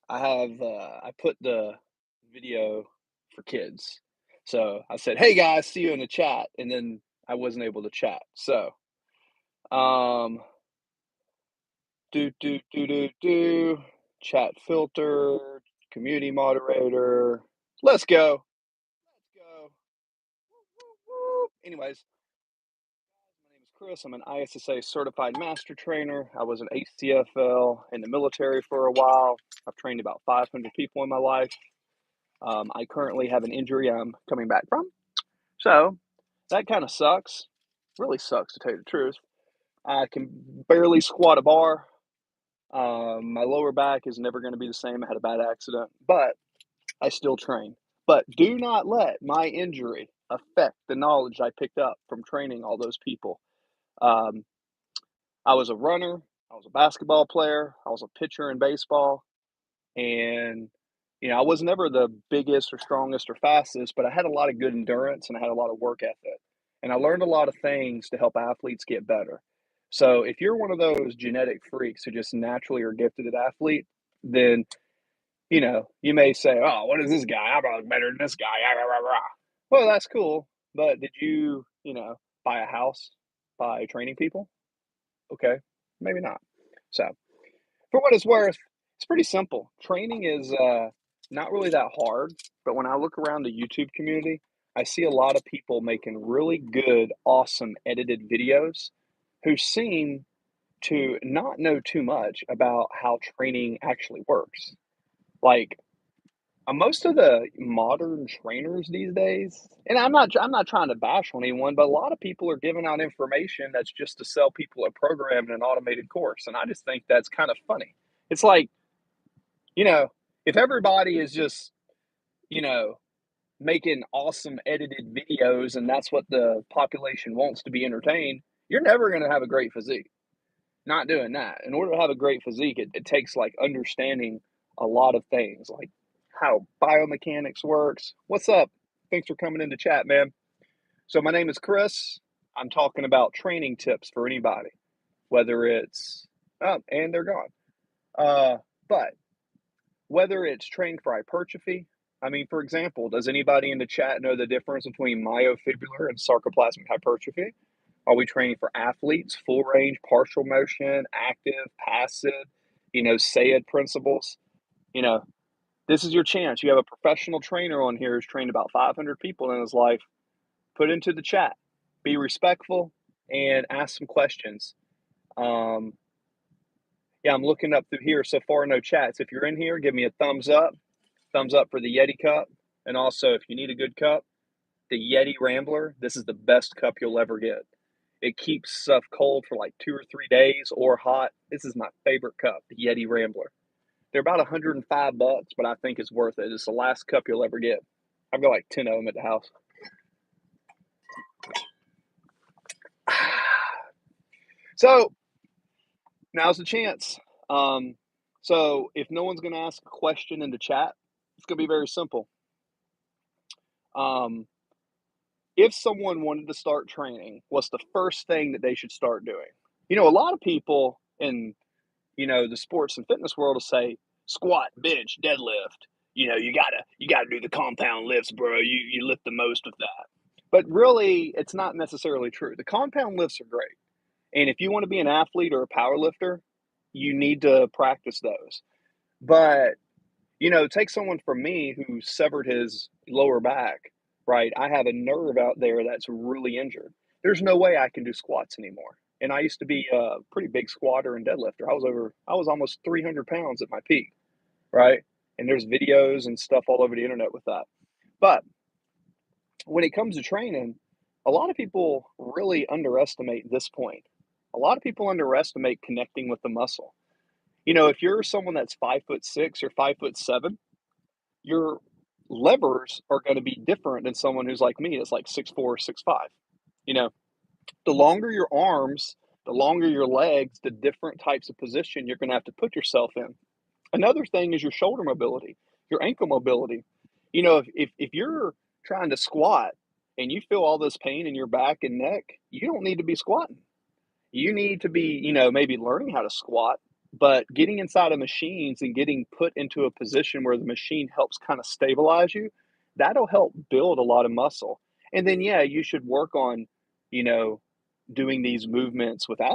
I put the video for kids. So I said, "Hey guys, see you in the chat," and then I wasn't able to chat. So, um, do chat filter, community moderator. Let's go. Let's go. Woo, woo. Anyways, my name is Chris. I'm an ISSA certified master trainer. I was an ACFL in the military for a while. I've trained about 500 people in my life. I currently have an injury I'm coming back from. So that kind of sucks. Really sucks, to tell you the truth. I can barely squat a bar. My lower back is never going to be the same. I had a bad accident, but I still train. But do not let my injury affect the knowledge I picked up from training all those people. Um, I was a runner, I was a basketball player, I was a pitcher in baseball, and I was never the biggest or strongest or fastest, but I had a lot of good endurance and I had a lot of work ethic. And I learned a lot of things to help athletes get better. So if you're one of those genetic freaks who just naturally are gifted at athlete, then you may say, "Oh, what is this guy? I'm better than this guy." Ah, rah, rah, rah." Well, that's cool, but did you buy a house by training people? Okay, maybe not. So for what it's worth, it's pretty simple. Training is not really that hard, but when I look around the YouTube community, I see a lot of people making really good, awesome edited videos who seem to not know too much about how training actually works. Like most of the modern trainers these days, and I'm not trying to bash on anyone, but a lot of people are giving out information that's just to sell people a program in an automated course, and I just think that's kind of funny. It's like, you know, if everybody is just, you know, making awesome edited videos and that's what the population wants to be entertained, you're never going to have a great physique. Not doing that. In order to have a great physique, it takes like understanding a lot of things, like how biomechanics works. What's up? Thanks for coming into chat, man. So, my name is Chris. I'm talking about training tips for anybody, whether it's, oh, and they're gone. But whether it's training for hypertrophy, I mean, for example, does anybody in the chat know the difference between myofibular and sarcoplasmic hypertrophy? Are we training for athletes, full range, partial motion, active, passive, SAID principles? You know, this is your chance. You have a professional trainer on here who's trained about 500 people in his life. Put into the chat. Be respectful and ask some questions. Um, yeah, I'm looking up through here. So far, no chats. If you're in here, give me a thumbs up. Thumbs up for the Yeti cup. And also, if you need a good cup, the Yeti Rambler. This is the best cup you'll ever get. It keeps stuff cold for like 2 or 3 days or hot. This is my favorite cup, the Yeti Rambler. They're about 105 bucks, but I think it's worth it. It's the last cup you'll ever get. I've got like 10 of them at the house. So now's the chance. So if no one's going to ask a question in the chat, it's going to be very simple. If someone wanted to start training, what's the first thing that they should start doing? A lot of people in the sports and fitness world will say squat, bench, deadlift. You gotta do the compound lifts, bro. You lift the most of that. But really, it's not necessarily true. The compound lifts are great. And if you want to be an athlete or a power lifter, you need to practice those. But, take someone from me who severed his lower back, right? I have a nerve out there that's really injured. There's no way I can do squats anymore. And I used to be a pretty big squatter and deadlifter. I was almost 300 pounds at my peak, right? And there's videos and stuff all over the internet with that. But when it comes to training, a lot of people really underestimate this point. A lot of people underestimate connecting with the muscle. If you're someone that's 5'6" or 5'7", your levers are going to be different than someone who's like me, that's like 6'4", 6'5". You know, the longer your arms, the longer your legs, the different types of position you're going to have to put yourself in. Another thing is your shoulder mobility, your ankle mobility. If you're trying to squat and you feel all this pain in your back and neck, you don't need to be squatting. You need to be, maybe learning how to squat, But getting inside of machines and getting put into a position where the machine helps kinda stabilize you, that'll help build a lot of muscle. And then, yeah, you should work on, you know, doing these movements without